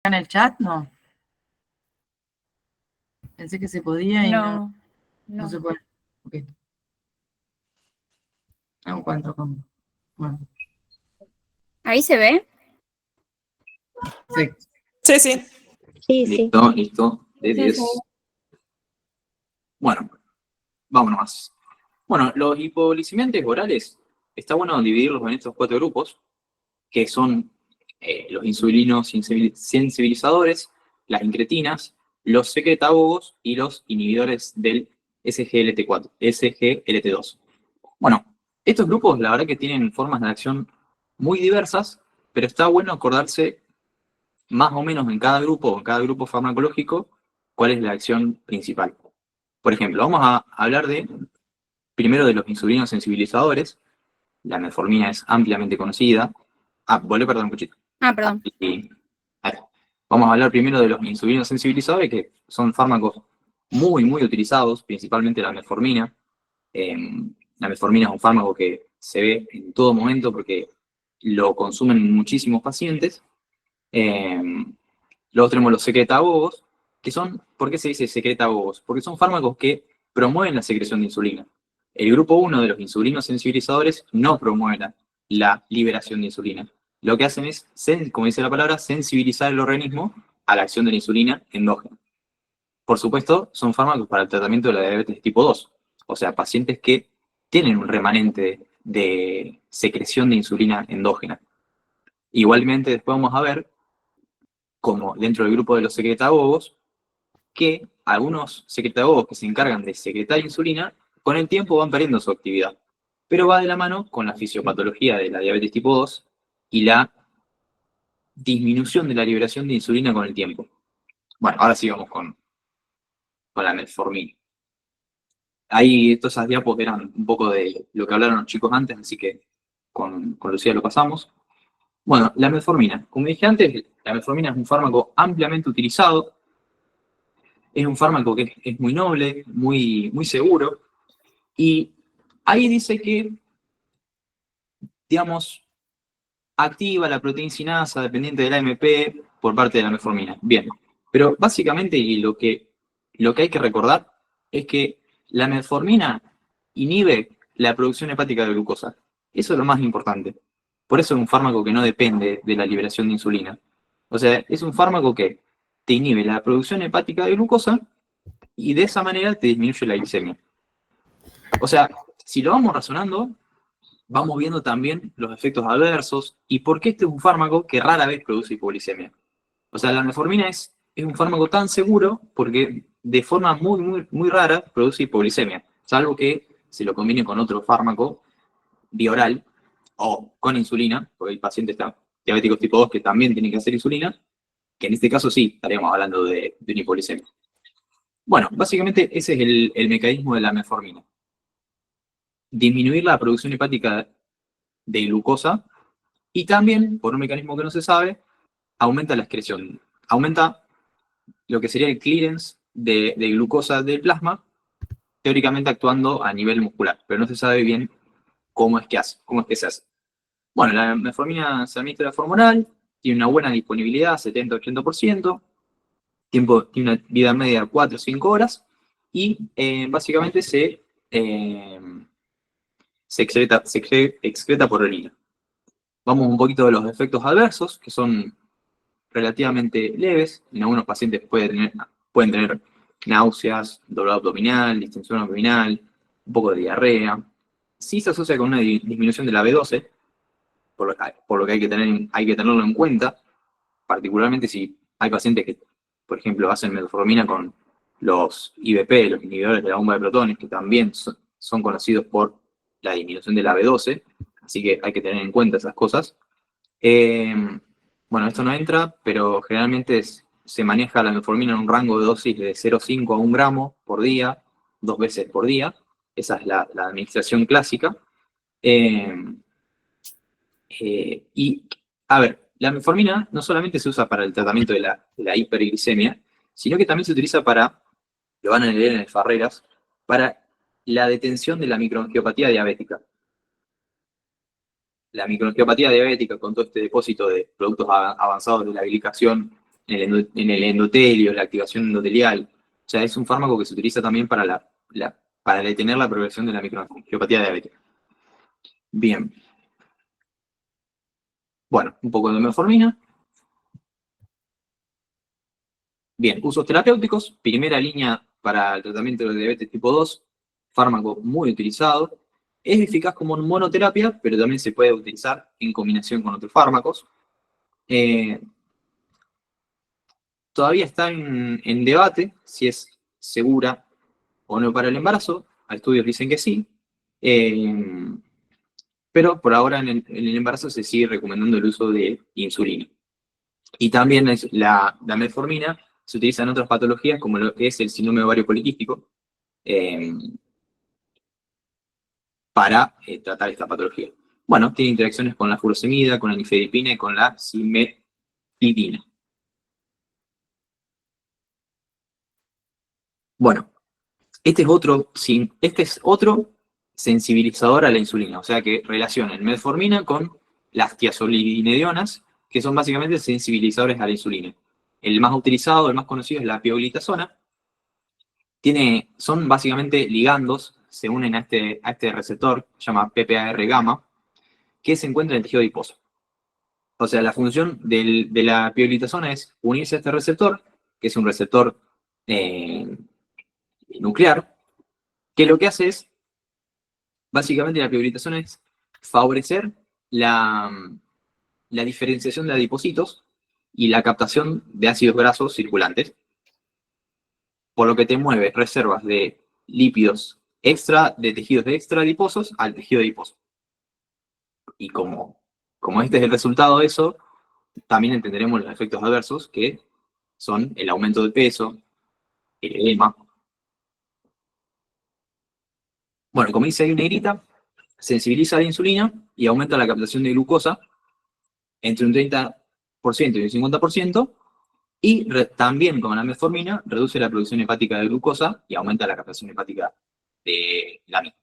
en el chat? No. Pensé que se podía y no se puede. Ok. No encuentro cómo. Bueno. ¿Ahí se ve? Sí. Sí, sí. Sí, Listo, listo. De Sí, 10. sí. Bueno, vámonos más. Bueno, los hipoglicemiantes orales, está bueno dividirlos en estos 4 grupos, que son los insulinos sensibilizadores, las incretinas, los secretabogos y los inhibidores del SGLT4, SGLT2. Bueno, estos grupos la verdad que tienen formas de acción muy diversas, pero está bueno acordarse más o menos en cada grupo farmacológico, cuál es la acción principal. Por ejemplo, vamos a hablar primero de los insulinos sensibilizadores. La metformina es ampliamente conocida. Volvió, perdón, un poquito. Perdón. Vamos a hablar primero de los insulinos sensibilizadores, que son fármacos muy, muy utilizados, principalmente la metformina. La metformina es un fármaco que se ve en todo momento porque lo consumen muchísimos pacientes. Luego tenemos los secretabogos, que son, ¿por qué se dice secretabogos? Porque son fármacos que promueven la secreción de insulina. El grupo 1 de los insulinos sensibilizadores no promueve la liberación de insulina. Lo que hacen es, como dice la palabra, sensibilizar el organismo a la acción de la insulina endógena. Por supuesto, son fármacos para el tratamiento de la diabetes tipo 2, o sea, pacientes que tienen un remanente de secreción de insulina endógena. Igualmente, después vamos a ver, como dentro del grupo de los secretabogos, que algunos secretabogos que se encargan de secretar insulina, con el tiempo van perdiendo su actividad. Pero va de la mano con la fisiopatología de la diabetes tipo 2 y la disminución de la liberación de insulina con el tiempo. Bueno, ahora sí vamos con la metformina. Ahí todas esas diapos eran un poco de lo que hablaron los chicos antes, así que con Lucía lo pasamos. Bueno, la metformina. Como dije antes, la metformina es un fármaco ampliamente utilizado. Es un fármaco que es muy noble, muy, muy seguro. Y ahí dice que, digamos, activa la proteína sinasa dependiente de la AMP por parte de la metformina. Bien, pero básicamente y lo que hay que recordar es que la metformina inhibe la producción hepática de glucosa. Eso es lo más importante. Por eso es un fármaco que no depende de la liberación de insulina. O sea, es un fármaco que te inhibe la producción hepática de glucosa y de esa manera te disminuye la glicemia. O sea, si lo vamos razonando, vamos viendo también los efectos adversos y por qué este es un fármaco que rara vez produce hipoglicemia. O sea, la metformina es un fármaco tan seguro porque de forma muy, muy, muy rara produce hipoglicemia, salvo que se lo combine con otro fármaco bioral o con insulina, porque hay pacientes diabéticos tipo 2 que también tienen que hacer insulina, que en este caso sí estaríamos hablando de una hipoglicemia. Bueno, básicamente ese es el mecanismo de la metformina. Disminuir la producción hepática de glucosa y también, por un mecanismo que no se sabe, aumenta la excreción. Aumenta lo que sería el clearance de glucosa del plasma, teóricamente actuando a nivel muscular, pero no se sabe bien cómo es que se hace. Bueno, la metformina se administra de forma oral, tiene una buena disponibilidad, 70-80%, tiene una vida media de 4 o 5 horas, y básicamente se excreta por orina. Vamos un poquito de los efectos adversos, que son relativamente leves. En algunos pacientes pueden tener náuseas, dolor abdominal, distensión abdominal, un poco de diarrea. Sí se asocia con una disminución de la B12, por lo que hay que tenerlo en cuenta, particularmente si hay pacientes que, por ejemplo, hacen metformina con los IBP, los inhibidores de la bomba de protones, que también son conocidos por la disminución de la B12, así que hay que tener en cuenta esas cosas. Bueno, esto no entra, pero generalmente se maneja la metformina en un rango de dosis de 0,5 a 1 gramo por día, 2 veces por día. Esa es la administración clásica. Y, a ver, la metformina no solamente se usa para el tratamiento de la hiperglicemia, sino que también se utiliza para, lo van a leer en el Farreras, para la detención de la microangiopatía diabética. La microangiopatía diabética, con todo este depósito de productos avanzados de la glicación en el endotelio, la activación endotelial. O sea, es un fármaco que se utiliza también para para detener la progresión de la microangiopatía diabética. Bien. Bueno, un poco de metformina. Bien, usos terapéuticos. Primera línea para el tratamiento de diabetes tipo 2. Fármaco muy utilizado. Es eficaz como monoterapia, pero también se puede utilizar en combinación con otros fármacos. Todavía está en debate si es segura o no para el embarazo. Estudios dicen que sí. Pero por ahora en el embarazo se sigue recomendando el uso de insulina. Y también la metformina se utiliza en otras patologías como lo que es el síndrome ovario poliquístico para tratar esta patología. Bueno, tiene interacciones con la furosemida, con la nifedipina y con la cimetidina. Bueno, este es otro sensibilizador a la insulina, o sea que relaciona el metformina con las tiazolidinedionas, que son básicamente sensibilizadores a la insulina. El más utilizado, el más conocido es la pioglitazona. Son básicamente ligandos, se unen a este receptor, se llama PPAR gamma, que se encuentra en el tejido adiposo. O sea, la función de la pioglitazona es unirse a este receptor, que es un receptor nuclear, que lo que hace es, básicamente la pioglitazona es favorecer la diferenciación de adipocitos y la captación de ácidos grasos circulantes, por lo que te mueve reservas de lípidos de tejidos extradiposos al tejido adiposo. Y como este es el resultado de eso, también entenderemos los efectos adversos, que son el aumento de peso, el edema. Bueno, como dice ahí en negrita, sensibiliza a la insulina y aumenta la captación de glucosa entre un 30% y un 50%, y también con la metformina reduce la producción hepática de glucosa y aumenta la captación hepática de la misma.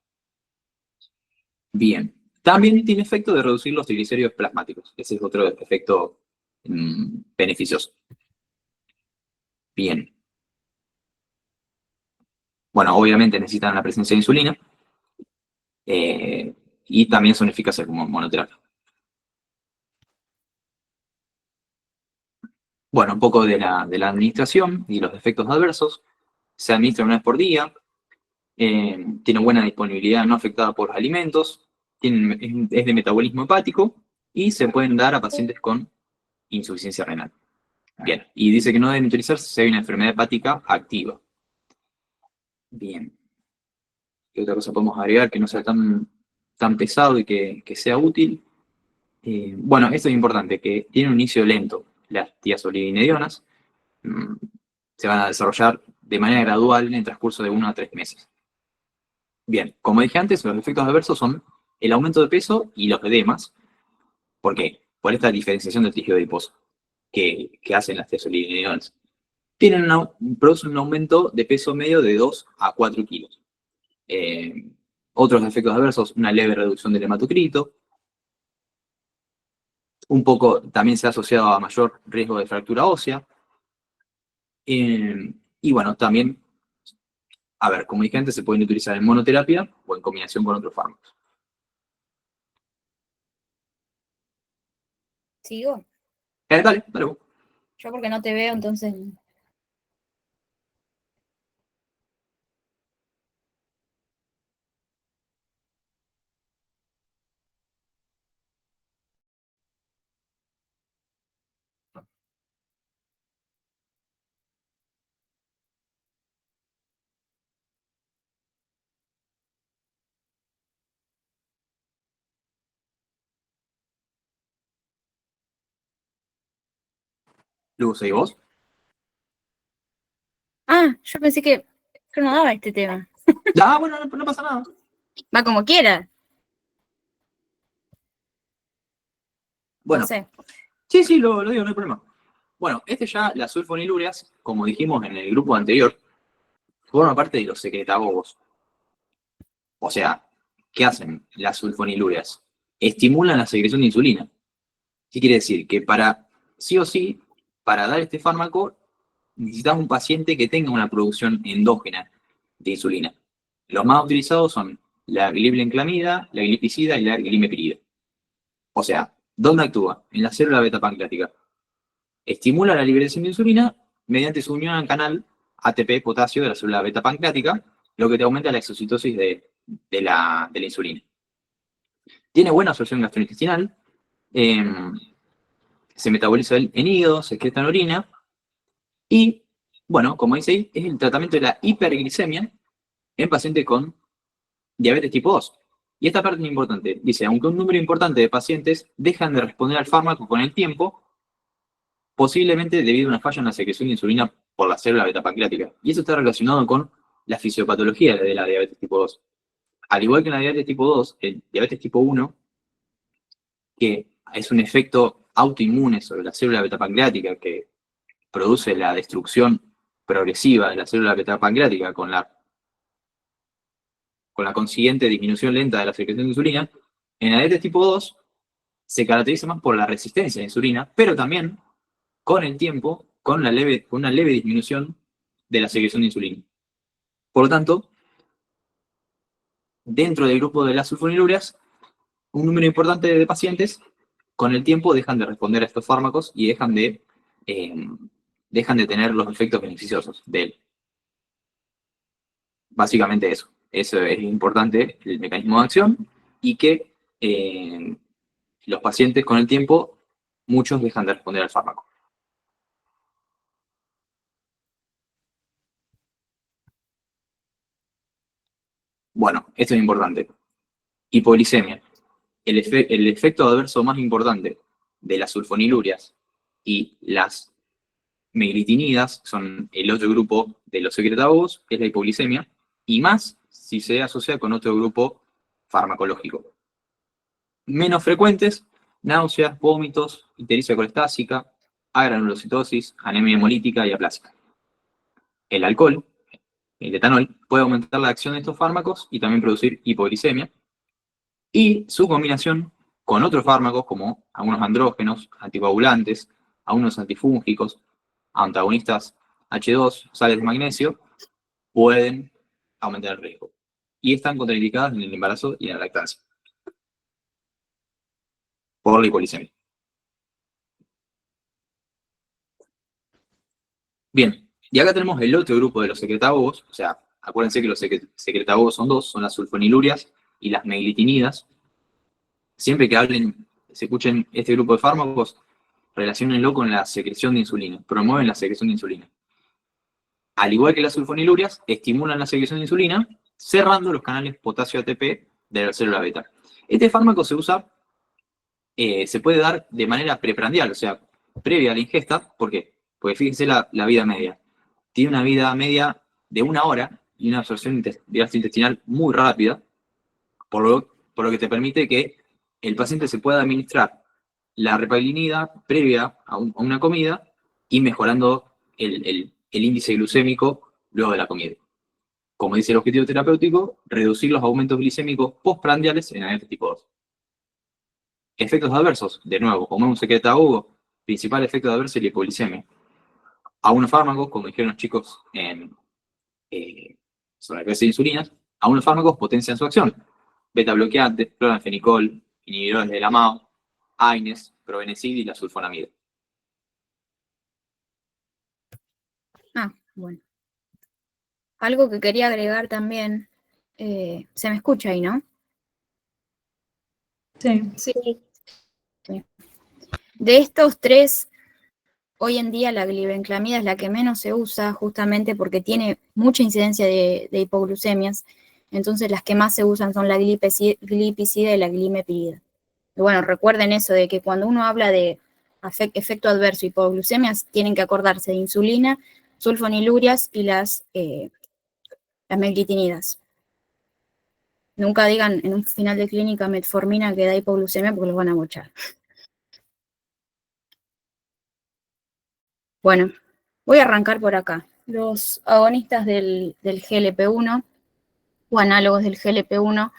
Bien, también tiene efecto de reducir los triglicéridos plasmáticos. Ese es otro efecto beneficioso. Bien. Bueno, obviamente necesitan la presencia de insulina y también son eficaces como monoterapia. Bueno, un poco de la administración y los efectos adversos. Se administra una vez por día, tiene buena disponibilidad, no afectada por los alimentos, es de metabolismo hepático y se pueden dar a pacientes con insuficiencia renal. Bien, y dice que no deben utilizarse si hay una enfermedad hepática activa. Bien. ¿Qué otra cosa podemos agregar que no sea tan pesado y que sea útil? Bueno, esto es importante, que tiene un inicio lento. Las tiazolidinedionas se van a desarrollar de manera gradual en el transcurso de 1 a 3 meses. Bien, como dije antes, los efectos adversos son el aumento de peso y los edemas. ¿Por qué? Por esta diferenciación del tejido adiposo que hacen las tiazolidinedionas. Producen un aumento de peso medio de 2 a 4 kilos. Otros efectos adversos, una leve reducción del hematocrito. Un poco también se ha asociado a mayor riesgo de fractura ósea. Y bueno, también, a ver, como dije antes, se pueden utilizar en monoterapia o en combinación con otros fármacos. ¿Sigo? Dale. Yo porque no te veo, entonces... Luego, ¿seguís vos? Ah, yo pensé que yo no daba este tema. Bueno, no pasa nada. Va como quiera. Bueno, No sé. sí, lo digo, no hay problema. Bueno, las sulfonilúreas, como dijimos en el grupo anterior, forman parte de los secretagogos. O sea, ¿qué hacen las sulfonilúreas? Estimulan la secreción de insulina. ¿Qué quiere decir? Que para sí o sí para dar este fármaco necesitas un paciente que tenga una producción endógena de insulina. Los más utilizados son la glibenclamida, la glipizida y la glimepirida. O sea, ¿dónde actúa? En la célula beta pancreática. Estimula la liberación de insulina mediante su unión al canal ATP potasio de la célula beta pancreática, lo que te aumenta la exocitosis de la insulina. Tiene buena absorción gastrointestinal, se metaboliza en hígado, se excreta en orina, y, bueno, como dice ahí, es el tratamiento de la hiperglicemia en pacientes con diabetes tipo 2. Y esta parte es importante. Dice, aunque un número importante de pacientes dejan de responder al fármaco con el tiempo, posiblemente debido a una falla en la secreción de insulina por la célula beta pancreática. Y eso está relacionado con la fisiopatología de la diabetes tipo 2. Al igual que en la diabetes tipo 2, el diabetes tipo 1, que es un efecto autoinmune sobre la célula beta pancreática que produce la destrucción progresiva de la célula beta pancreática con la consiguiente disminución lenta de la secreción de insulina, en la diabetes tipo 2 se caracteriza más por la resistencia a la insulina, pero también con el tiempo, con una leve disminución de la secreción de insulina. Por lo tanto, dentro del grupo de las sulfonilurias, un número importante de pacientes con el tiempo dejan de responder a estos fármacos y dejan de tener los efectos beneficiosos de él. Básicamente eso. Eso es importante, el mecanismo de acción, y que los pacientes con el tiempo, muchos dejan de responder al fármaco. Bueno, esto es importante. Hipoglicemia. El efecto adverso más importante de las sulfonilurias y las meglitinidas, son el otro grupo de los secretagogos, es la hipoglicemia, y más si se asocia con otro grupo farmacológico. Menos frecuentes, náuseas, vómitos, ictericia colestásica, agranulocitosis, anemia hemolítica y aplásica. El alcohol, el etanol, puede aumentar la acción de estos fármacos y también producir hipoglicemia. Y su combinación con otros fármacos como algunos andrógenos, anticoagulantes, algunos antifúngicos, antagonistas H2, sales de magnesio, pueden aumentar el riesgo. Y están contraindicadas en el embarazo y en la lactancia por la hipoglicemia. Bien, y acá tenemos el otro grupo de los secretagogos, o sea, acuérdense que los secretagogos son dos, son las sulfonilurias y las meglitinidas. Siempre que se escuchen este grupo de fármacos, relaciónenlo con la secreción de insulina, promueven la secreción de insulina. Al igual que las sulfonilurias, estimulan la secreción de insulina, cerrando los canales potasio-ATP de la célula beta. Este fármaco se puede dar de manera preprandial, o sea, previa a la ingesta. ¿Por qué? Porque fíjense la vida media. Tiene una vida media de 1 hora y una absorción gastrointestinal muy rápida, por lo que te permite que el paciente se pueda administrar la repaglinida previa a una comida y mejorando el índice glucémico luego de la comida. Como dice el objetivo terapéutico, reducir los aumentos glicémicos postprandiales en diabetes tipo 2. Efectos adversos, de nuevo, como un secretagogo, principal efecto adverso es la hipoglicemia. Algunos fármacos, como dijeron los chicos sobre la clase de insulinas, algunos fármacos potencian su acción. Beta bloqueantes, cloranfenicol, inhibidores de la MAO, AINES, probenecid y la sulfonamida. Bueno. Algo que quería agregar también, se me escucha ahí, ¿no? Sí. Sí. De estos tres, hoy en día la glibenclamida es la que menos se usa, justamente porque tiene mucha incidencia de hipoglucemias. Entonces las que más se usan son la glipizida y la glimepirida. Y bueno, recuerden eso de que cuando uno habla de efecto adverso, hipoglucemias, tienen que acordarse de insulina, sulfonilurias y las meglitinidas. Nunca digan en un final de clínica metformina que da hipoglucemia porque los van a mochar. Bueno, voy a arrancar por acá. Los agonistas del GLP-1 o análogos del GLP-1,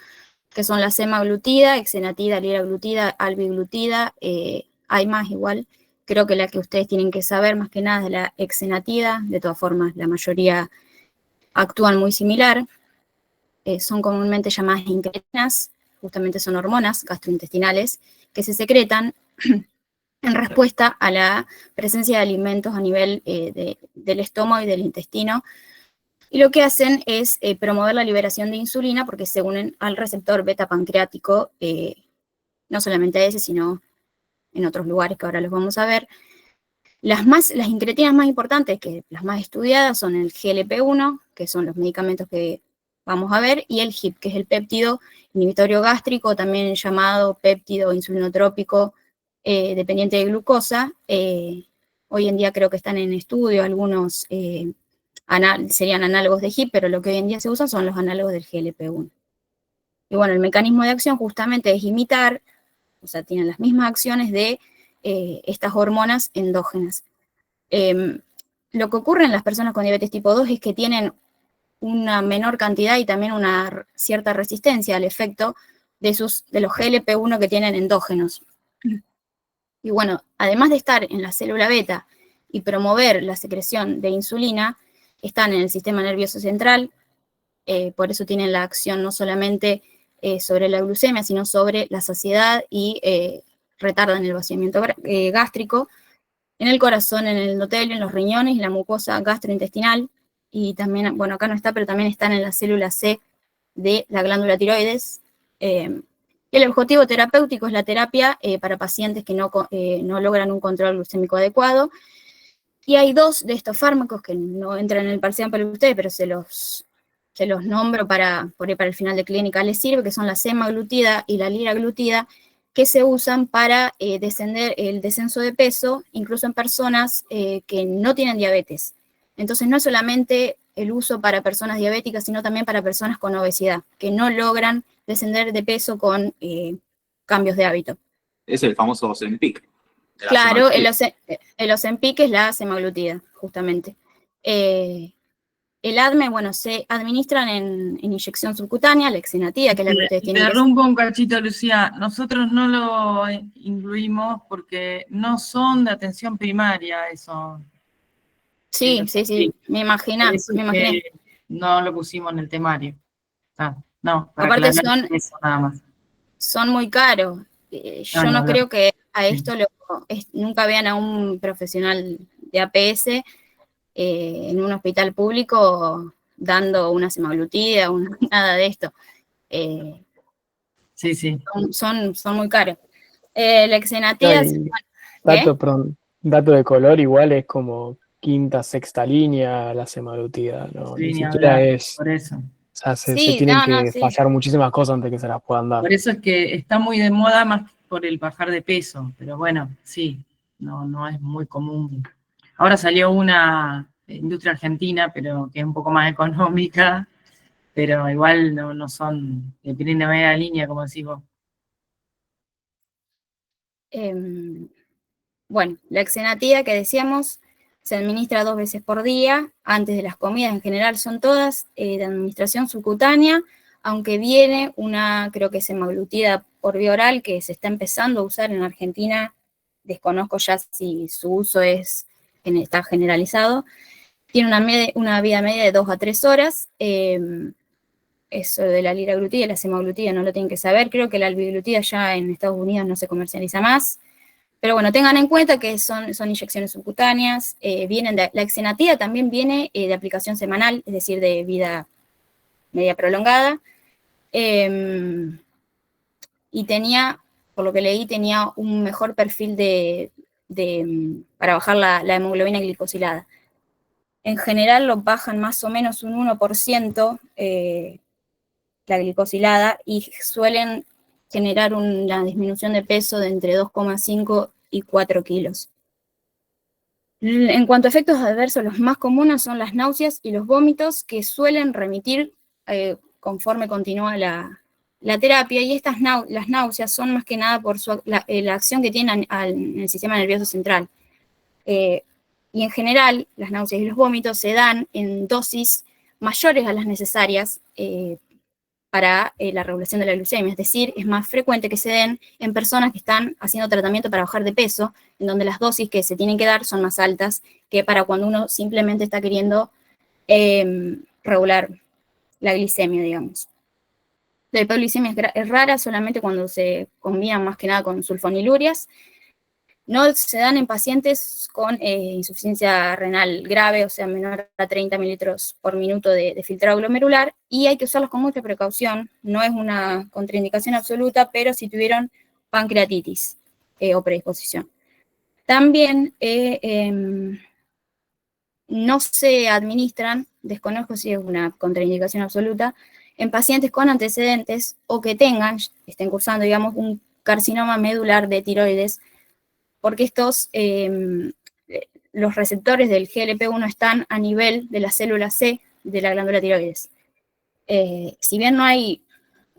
que son la semaglutida, exenatida, liraglutida, albiglutida, hay más igual, creo que la que ustedes tienen que saber más que nada es la exenatida. De todas formas, la mayoría actúan muy similar. Son comúnmente llamadas incretinas, justamente son hormonas gastrointestinales que se secretan en respuesta a la presencia de alimentos a nivel del estómago y del intestino. Y lo que hacen es promover la liberación de insulina porque se unen al receptor beta pancreático, no solamente a ese, sino en otros lugares que ahora los vamos a ver. Las incretinas más importantes, que las más estudiadas, son el GLP-1, que son los medicamentos que vamos a ver, y el HIP, que es el péptido inhibitorio gástrico, también llamado péptido insulinotrópico dependiente de glucosa. Hoy en día creo que están en estudio algunos, serían análogos de HIP, pero lo que hoy en día se usan son los análogos del GLP-1. Y bueno, el mecanismo de acción justamente es imitar, o sea, tienen las mismas acciones de estas hormonas endógenas. Lo que ocurre en las personas con diabetes tipo 2 es que tienen una menor cantidad y también una cierta resistencia al efecto de los GLP-1 que tienen endógenos. Y bueno, además de estar en la célula beta y promover la secreción de insulina, están en el sistema nervioso central, por eso tienen la acción no solamente sobre la glucemia, sino sobre la saciedad y retardan el vaciamiento gástrico, en el corazón, en el endotelio, en los riñones y la mucosa gastrointestinal. Y también, bueno, acá no está, pero también están en la célula C de la glándula tiroides. Y el objetivo terapéutico es la terapia para pacientes que no logran un control glucémico adecuado. Y hay dos de estos fármacos que no entran en el parcial para ustedes, pero se los nombro por ahí para el final de clínica les sirve, que son la semaglutida y la liraglutida, que se usan para descender el descenso de peso, incluso en personas que no tienen diabetes. Entonces no es solamente el uso para personas diabéticas, sino también para personas con obesidad, que no logran descender de peso con cambios de hábito. Es el famoso Ozempic. Claro, el Ozempic es la semaglutida, justamente. El ADME, bueno, se administran en inyección subcutánea, la exenatida, que es la que ustedes tienen. Interrumpo un cachito, Lucía. Nosotros no lo incluimos porque no son de atención primaria eso. Sí, me imaginé. No lo pusimos en el temario. No, para aparte eso nada más. Son muy caros. Yo no creo que a esto nunca vean a un profesional de APS en un hospital público dando una semaglutida, nada de esto. Sí. Son muy caros. La exenatida... Dato de color, igual es como quinta, sexta línea la semaglutida, ¿no? Sí, ni siquiera es... Por eso. O sea, se tienen que fallar muchísimas cosas antes que se las puedan dar. Por eso es que está muy de moda más por el bajar de peso, pero bueno, sí, no es muy común. Ahora salió una industria argentina, pero que es un poco más económica, pero igual no son de primera línea, como decís vos. Bueno, la exenatida que decíamos se administra 2 veces por día, antes de las comidas, en general son todas de administración subcutánea, aunque viene creo que semaglutida por vía oral, que se está empezando a usar en Argentina, desconozco ya si su uso está generalizado. Tiene una vida media de 2 a 3 horas, eso de la liraglutida y la semaglutida no lo tienen que saber, creo que la albiglutida ya en Estados Unidos no se comercializa más. Pero bueno, tengan en cuenta que son inyecciones subcutáneas, la exenatida también viene de aplicación semanal, es decir, de vida media prolongada, y por lo que leí, tenía un mejor perfil para bajar la hemoglobina glicosilada. En general lo bajan más o menos un 1% la glicosilada y suelen generar una disminución de peso de entre 2,5 y 4 kilos. En cuanto a efectos adversos, los más comunes son las náuseas y los vómitos, que suelen remitir conforme continúa la terapia, y las náuseas son más que nada por la acción que tienen en el sistema nervioso central. Y en general, las náuseas y los vómitos se dan en dosis mayores a las necesarias para la regulación de la glucemia, es decir, es más frecuente que se den en personas que están haciendo tratamiento para bajar de peso, en donde las dosis que se tienen que dar son más altas que para cuando uno simplemente está queriendo regular la glicemia, digamos. La hipoglicemia es rara solamente cuando se combina más que nada con sulfonilurias. No se dan en pacientes con insuficiencia renal grave, o sea, menor a 30 mililitros por minuto de filtrado glomerular, y hay que usarlos con mucha precaución. No es una contraindicación absoluta, pero si tuvieron pancreatitis o predisposición. También no se administran, desconozco si es una contraindicación absoluta, en pacientes con antecedentes o que estén cursando, digamos, un carcinoma medular de tiroides, porque los receptores del GLP-1 están a nivel de la célula C de la glándula tiroides. Si bien no hay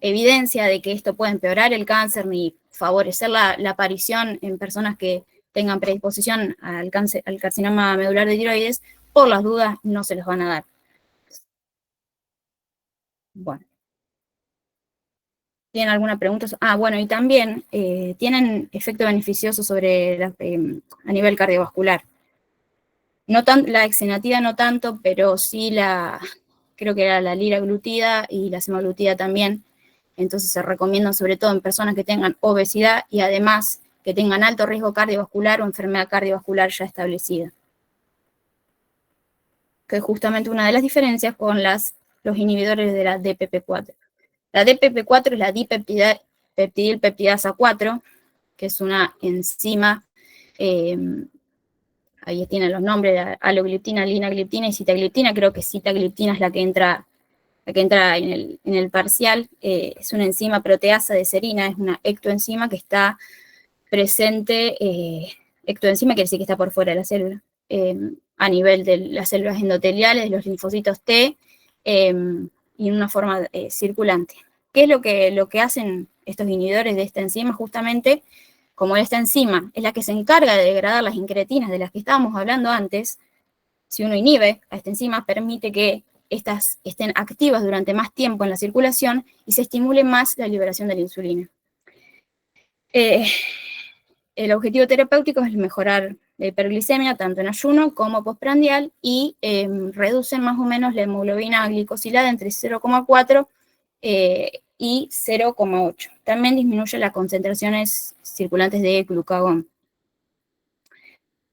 evidencia de que esto puede empeorar el cáncer ni favorecer la aparición en personas que tengan predisposición al carcinoma medular de tiroides, por las dudas no se los van a dar. Bueno. ¿Tienen alguna pregunta? Bueno, y también tienen efecto beneficioso sobre a nivel cardiovascular. No la exenatida no tanto, pero sí creo que era la liraglutida y la semaglutida también. Entonces se recomiendan sobre todo en personas que tengan obesidad y además que tengan alto riesgo cardiovascular o enfermedad cardiovascular ya establecida. Que es justamente una de las diferencias con los inhibidores de la DPP-4. La DPP-4 es la dipeptidilpeptidasa 4, que es una enzima, ahí tienen los nombres, alogliptina, linagliptina y sitagliptina. Creo que sitagliptina es la que entra en el parcial. Es una enzima proteasa de serina, es una ectoenzima que está presente, ectoenzima quiere decir que está por fuera de la célula, a nivel de las células endoteliales, de los linfocitos T, y en una forma circulante. ¿Qué es lo que hacen estos inhibidores de esta enzima? Justamente, como esta enzima es la que se encarga de degradar las incretinas de las que estábamos hablando antes, si uno inhibe a esta enzima, permite que estas estén activas durante más tiempo en la circulación y se estimule más la liberación de la insulina. El objetivo terapéutico es mejorar la hiperglicemia tanto en ayuno como postprandial y reducen más o menos la hemoglobina glicosilada entre 0,4 y 0,8. También disminuye las concentraciones circulantes de glucagón.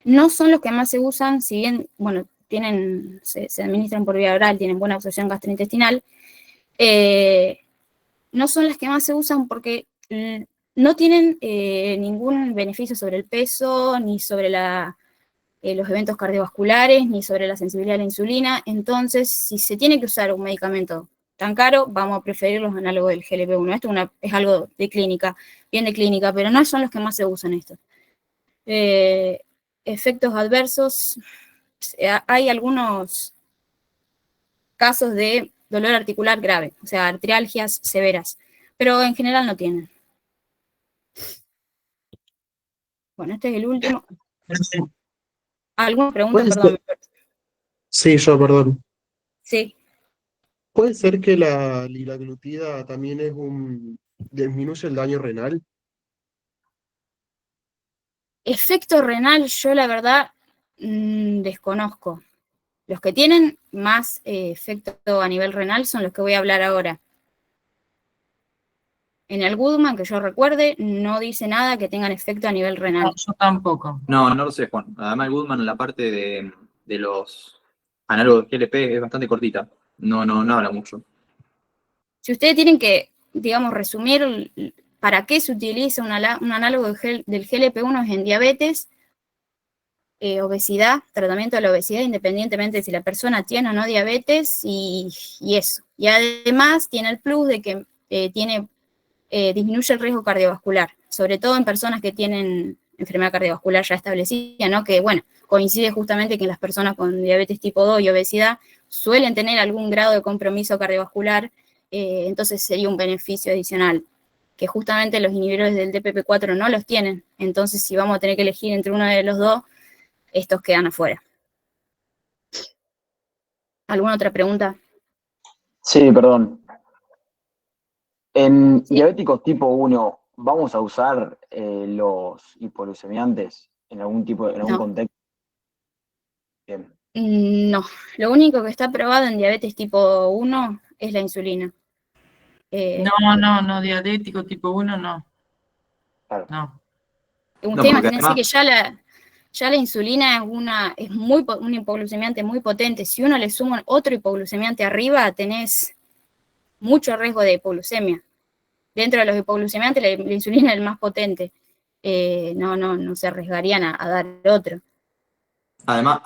No son los que más se usan, si bien, bueno, se administran por vía oral, tienen buena absorción gastrointestinal, no son las que más se usan porque no tienen ningún beneficio sobre el peso, ni sobre los eventos cardiovasculares, ni sobre la sensibilidad a la insulina. Entonces, si se tiene que usar un medicamento tan caro, vamos a preferir los análogos del GLP-1. Esto es algo de clínica, bien de clínica, pero no son los que más se usan estos. Efectos adversos, hay algunos casos de dolor articular grave, o sea, artrialgias severas, pero en general no tienen. Bueno, este es el último. ¿Alguna pregunta? Perdón. Sí, perdón. Sí. ¿Puede ser que la liraglutida también disminuye el daño renal? Efecto renal, yo la verdad desconozco. Los que tienen más efecto a nivel renal son los que voy a hablar ahora. En el Goodman, que yo recuerde, no dice nada que tengan efecto a nivel renal. No, yo tampoco. No lo sé, Juan. Además, el Goodman, la parte de los análogos de GLP es bastante cortita. No habla mucho. Si ustedes tienen que, digamos, resumir para qué se utiliza un análogo del GLP-1 es en diabetes, obesidad, tratamiento de la obesidad, independientemente de si la persona tiene o no diabetes, y eso. Y además tiene el plus de que disminuye el riesgo cardiovascular, sobre todo en personas que tienen enfermedad cardiovascular ya establecida, ¿no? Que, bueno, coincide justamente que las personas con diabetes tipo 2 y obesidad suelen tener algún grado de compromiso cardiovascular, entonces sería un beneficio adicional, que justamente los inhibidores del DPP-4 no los tienen. Entonces, si vamos a tener que elegir entre uno de los dos, estos quedan afuera. ¿Alguna otra pregunta? Sí, perdón. En ¿sí? diabéticos tipo 1, ¿vamos a usar los hipoglucemiantes en en algún No, contexto? Bien, no. Lo único que está probado en diabetes tipo 1 es la insulina. No, bien, no, diabético tipo 1 no, claro. no. No, Usted porque imagínense que además, ya la insulina es un hipoglucemiante muy potente. Si uno le suma otro hipoglucemiante arriba, tenés mucho riesgo de hipoglucemia. Dentro de los hipoglucemiantes, la insulina es el más potente. No se arriesgarían a dar otro. Eh, además,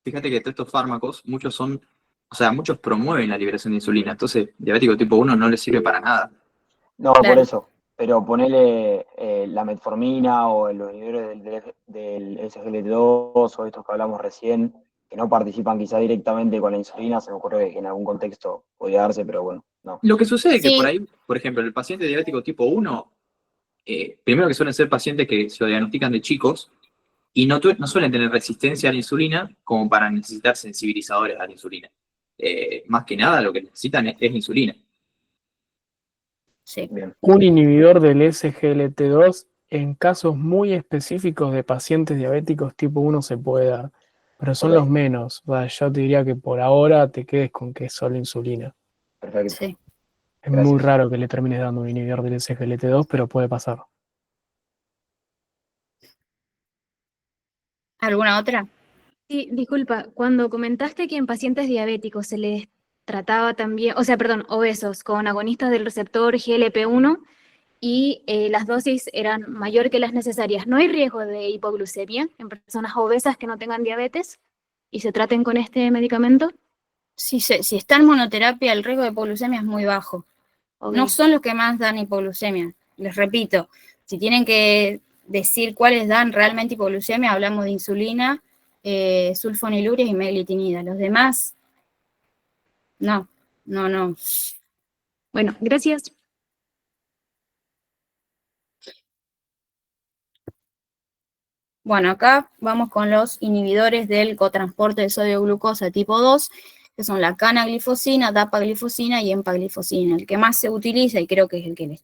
fíjate que todos estos fármacos, muchos son, o sea, muchos promueven la liberación de insulina. Entonces, diabético tipo 1 no le sirve para nada. No, por claro, eso. Pero ponele la metformina o los inhibidores del SGLT2 o estos que hablamos recién, que no participan quizá directamente con la insulina, se me ocurre que en algún contexto podría darse, pero bueno, no. Lo que sucede es que por sí, ahí, por ejemplo, el paciente diabético tipo 1, primero que suelen ser pacientes que se lo diagnostican de chicos y no suelen tener resistencia a la insulina como para necesitar sensibilizadores a la insulina. Más que nada lo que necesitan es insulina. sí. Bien, Un inhibidor del SGLT2 en casos muy específicos de pacientes diabéticos tipo 1 se puede dar, pero son los ok, menos. O sea, yo te diría que por ahora te quedes con que es solo insulina. perfecto, Sí. Es muy gracias. raro que le termines dando un inhibidor del SGLT2, pero puede pasar. ¿Alguna otra? Sí, disculpa, cuando comentaste que en pacientes diabéticos se les trataba también, o sea, perdón, obesos, con agonistas del receptor GLP-1 y las dosis eran mayor que las necesarias, ¿no hay riesgo de hipoglucemia en personas obesas que no tengan diabetes y se traten con este medicamento? Si está en monoterapia, el riesgo de hipoglucemia es muy bajo. Ok. No son los que más dan hipoglucemia. Les repito, si tienen que decir cuáles dan realmente hipoglucemia, hablamos de insulina, sulfonilurias y meglitinida. Los demás, no. Bueno, gracias. Bueno, acá vamos con los inhibidores del cotransporte de sodio glucosa tipo 2, que son la canaglifosina, dapaglifosina y empaglifosina. El que más se utiliza, y creo que es el que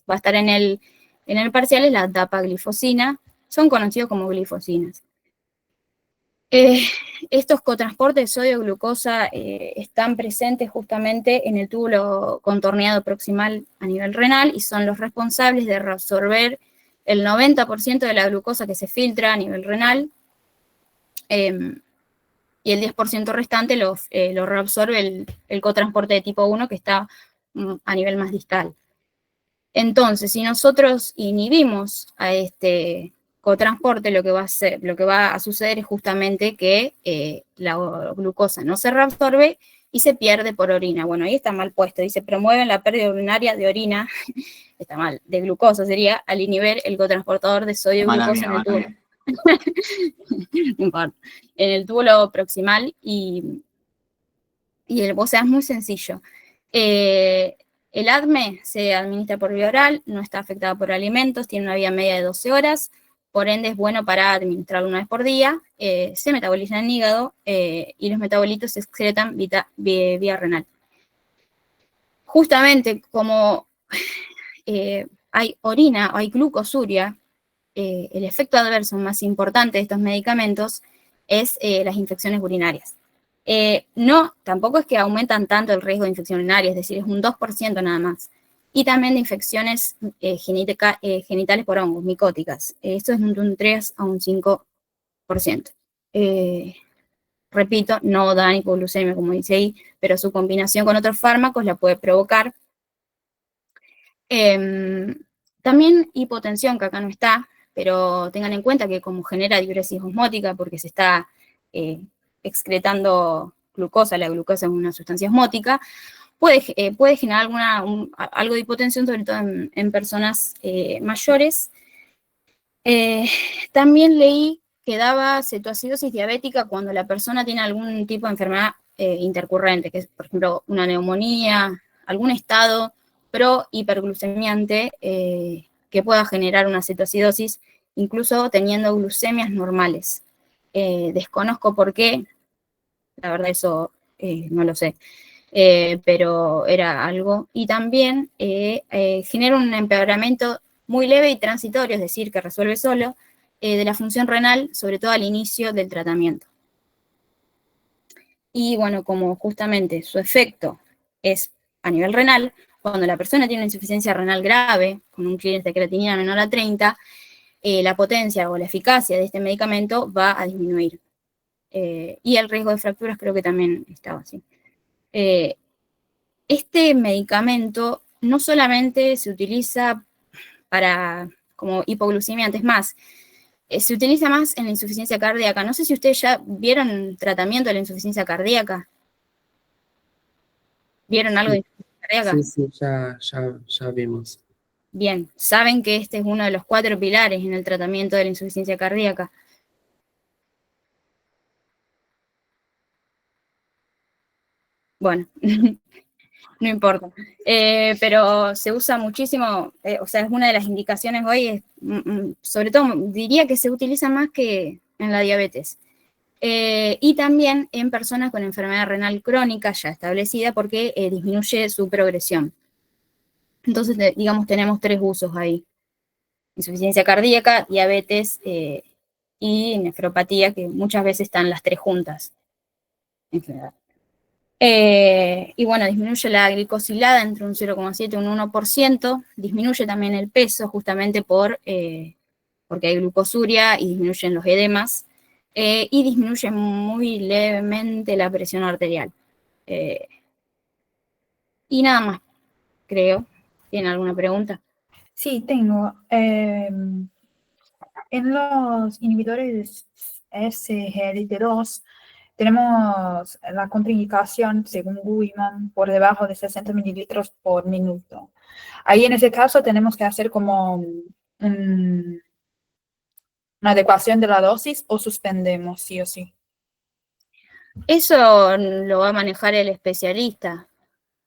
va a estar en el parcial, es la dapaglifosina. Son conocidos como glifosinas. Estos cotransportes de sodio glucosa están presentes justamente en el túbulo contorneado proximal a nivel renal y son los responsables de reabsorber el 90% de la glucosa que se filtra a nivel renal y el 10% restante lo reabsorbe el cotransporte de tipo 1 que está a nivel más distal. Entonces, si nosotros inhibimos a este cotransporte, lo que va a suceder es justamente que la glucosa no se reabsorbe y se pierde por orina. Bueno, ahí está mal puesto, dice promueven la pérdida urinaria de orina, está mal, de glucosa sería, al inhibir el cotransportador de sodio Mala glucosa mía, en el mala túbulo. mía. No importa, en el túbulo proximal o sea, es muy sencillo. El ADME se administra por vía oral, no está afectado por alimentos, tiene una vida media de 12 horas, por ende es bueno para administrarlo una vez por día, se metaboliza en el hígado y los metabolitos se excretan vía renal. Justamente como hay orina o hay glucosuria, el efecto adverso más importante de estos medicamentos es las infecciones urinarias. No, tampoco es que aumentan tanto el riesgo de infección urinaria, es decir, es un 2% nada más. Y también de infecciones genitales por hongos, micóticas. Esto es un 3 a un 5%. Repito, no dan hipoglucemia, como dice ahí, pero su combinación con otros fármacos la puede provocar. También hipotensión, que acá no está, pero tengan en cuenta que como genera diuresis osmótica, porque se está excretando glucosa, la glucosa es una sustancia osmótica, puede generar algo de hipotensión, sobre todo en personas mayores. También leí que daba cetoacidosis diabética cuando la persona tiene algún tipo de enfermedad intercurrente, que es, por ejemplo, una neumonía, algún estado pro-hiperglucemiante que pueda generar una cetoacidosis, incluso teniendo glucemias normales. Desconozco por qué, la verdad eso no lo sé. pero era algo. Y también genera un empeoramiento muy leve y transitorio, es decir, que resuelve solo, de la función renal, sobre todo al inicio del tratamiento. Y bueno, como justamente su efecto es a nivel renal, cuando la persona tiene una insuficiencia renal grave, con un clearance de creatinina menor a 30, la potencia o la eficacia de este medicamento va a disminuir. Y el riesgo de fracturas creo que también estaba así. Este medicamento no solamente se utiliza para como hipoglucemia, es más, se utiliza más en la insuficiencia cardíaca. No sé si ustedes ya vieron tratamiento de la insuficiencia cardíaca. ¿Vieron algo de insuficiencia cardíaca? Sí, ya vimos. Bien, saben que este es uno de los 4 pilares en el tratamiento de la insuficiencia cardíaca. Bueno, no importa. Pero se usa muchísimo, o sea, es una de las indicaciones hoy, sobre todo diría que se utiliza más que en la diabetes. Y también en personas con enfermedad renal crónica ya establecida porque disminuye su progresión. Entonces, digamos, tenemos 3 usos ahí. Insuficiencia cardíaca, diabetes y nefropatía, que muchas veces están las 3 juntas. Y bueno, disminuye la glicosilada entre un 0,7 y un 1%, disminuye también el peso justamente porque hay glucosuria y disminuyen los edemas, y disminuye muy levemente la presión arterial. Y nada más, creo. ¿Tienen alguna pregunta? Sí, tengo. En los inhibidores SGLT2 tenemos la contraindicación, según Guiman, por debajo de 60 mililitros por minuto. Ahí en ese caso tenemos que hacer como una adecuación de la dosis o suspendemos, sí o sí. Eso lo va a manejar el especialista,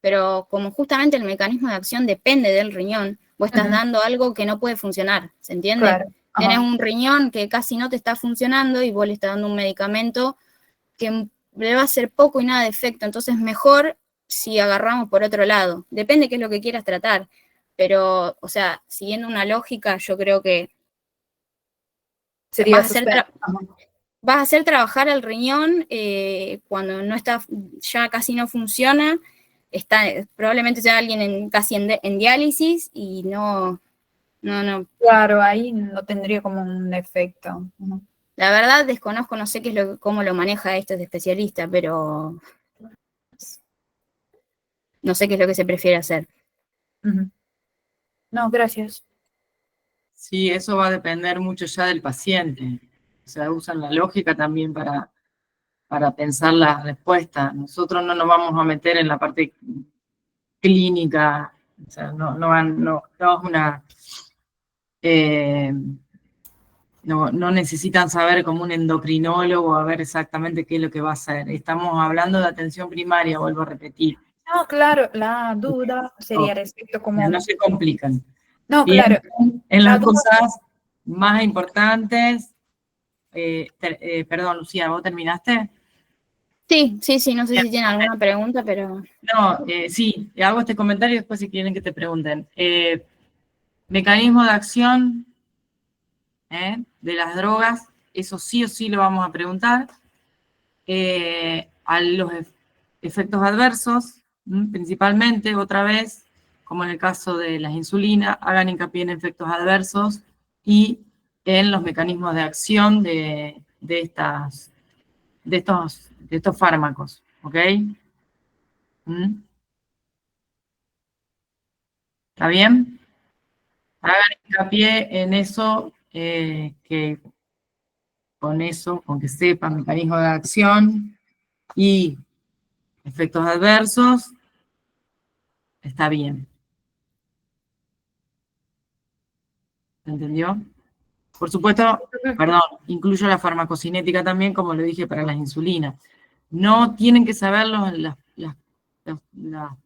pero como justamente el mecanismo de acción depende del riñón, vos estás dando algo que no puede funcionar, ¿se entiende? Claro. Tenés un riñón que casi no te está funcionando y vos le estás dando un medicamento que le va a hacer poco y nada de efecto, entonces mejor si agarramos por otro lado. Depende qué es lo que quieras tratar, pero, o sea, siguiendo una lógica, yo creo que Sería vas a hacer trabajar al riñón cuando no está, ya casi no funciona, probablemente sea alguien casi en diálisis y no. Claro, ahí no tendría como un efecto. La verdad desconozco, no sé cómo lo maneja esto de especialista, pero no sé qué es lo que se prefiere hacer. No, gracias. Sí, eso va a depender mucho ya del paciente. O sea, usan la lógica también para pensar la respuesta. Nosotros no nos vamos a meter en la parte clínica, o sea, no necesitan saber como un endocrinólogo a ver exactamente qué es lo que va a hacer. Estamos hablando de atención primaria, vuelvo a repetir. No, claro, la duda sería respecto como... No se complican. No, claro. En las cosas más importantes, perdón, Lucía, ¿vos terminaste? Sí, no sé si tienen alguna pregunta, pero... No, sí, hago este comentario y después si quieren que te pregunten. Mecanismo de acción de las drogas, eso sí o sí lo vamos a preguntar. A los efectos adversos, principalmente, otra vez, como en el caso de las insulinas, hagan hincapié en efectos adversos y en los mecanismos de acción de estos fármacos, ¿ok? ¿Está bien? Hagan hincapié en eso, que con que sepan mecanismo de acción y efectos adversos, está bien. ¿Se entendió? Por supuesto, perdón, incluyo la farmacocinética también, como lo dije, para las insulinas. No tienen que saber los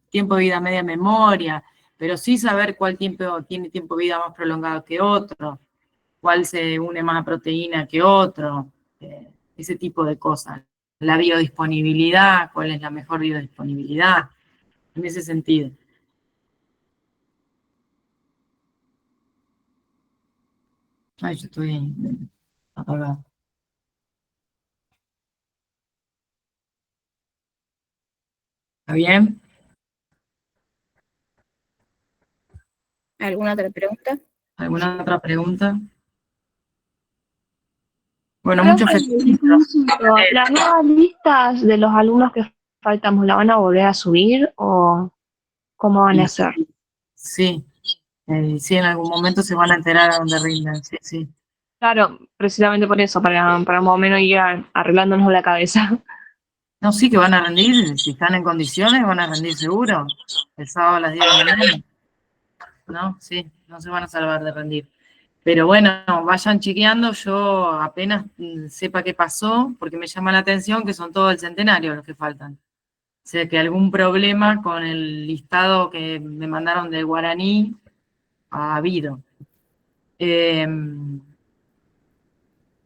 tiempos de vida media memoria, pero sí saber cuál tiene tiempo de vida más prolongado que otro, cuál se une más a proteína que otro, ese tipo de cosas. la biodisponibilidad, cuál es la mejor biodisponibilidad, en ese sentido. Ay, yo estoy apagada. ¿Está bien? ¿Alguna otra pregunta? ¿Alguna otra pregunta? Bueno, Profe, muchos le consulto, ¿las nuevas listas de los alumnos que faltamos la van a volver a subir o cómo van a hacer? Sí, sí, en algún momento se van a enterar a dónde rinden, sí, sí. Claro, precisamente por eso, para más o menos ir arreglándonos la cabeza. No, sí que van a rendir, si están en condiciones, van a rendir seguro, el sábado a las 10 de la mañana. No, sí, no se van a salvar de rendir. Pero bueno, vayan chequeando, yo apenas sepa qué pasó, porque me llama la atención que son todos el centenario los que faltan. O sea que algún problema con el listado que me mandaron del guaraní ha habido.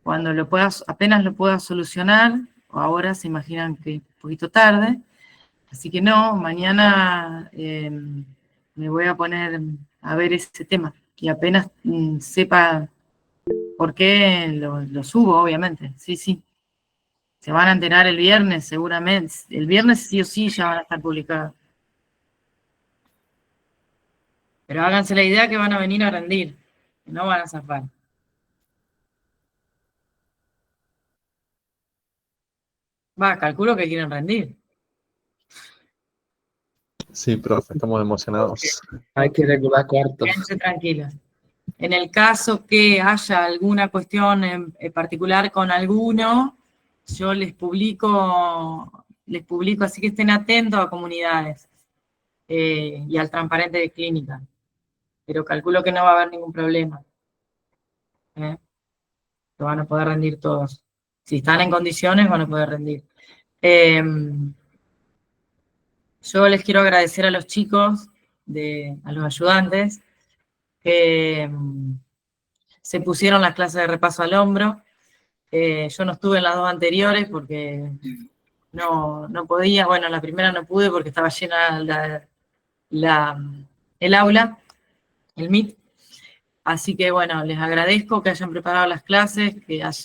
Cuando apenas lo pueda solucionar, o ahora se imaginan que un poquito tarde, así que no, mañana me voy a poner a ver ese tema, y apenas sepa por qué lo subo, obviamente, sí, sí. Se van a enterar el viernes, seguramente. El viernes sí o sí ya van a estar publicados. Pero háganse la idea que van a venir a rendir, que no van a zafar. Va, calculo que quieren rendir. Sí, profe, estamos emocionados. Hay que regular cuartos. Quédense tranquilos. En el caso que haya alguna cuestión en particular con alguno, yo les publico, así que estén atentos a comunidades y al transparente de clínica. Pero calculo que no va a haber ningún problema. Lo van a poder rendir todos. Si están en condiciones, van a poder rendir. Yo les quiero agradecer a los chicos, a los ayudantes, que se pusieron las clases de repaso al hombro. Yo no estuve en las dos anteriores porque no podía. Bueno, la primera no pude porque estaba llena el aula, el Meet. Así que bueno, les agradezco que hayan preparado las clases, que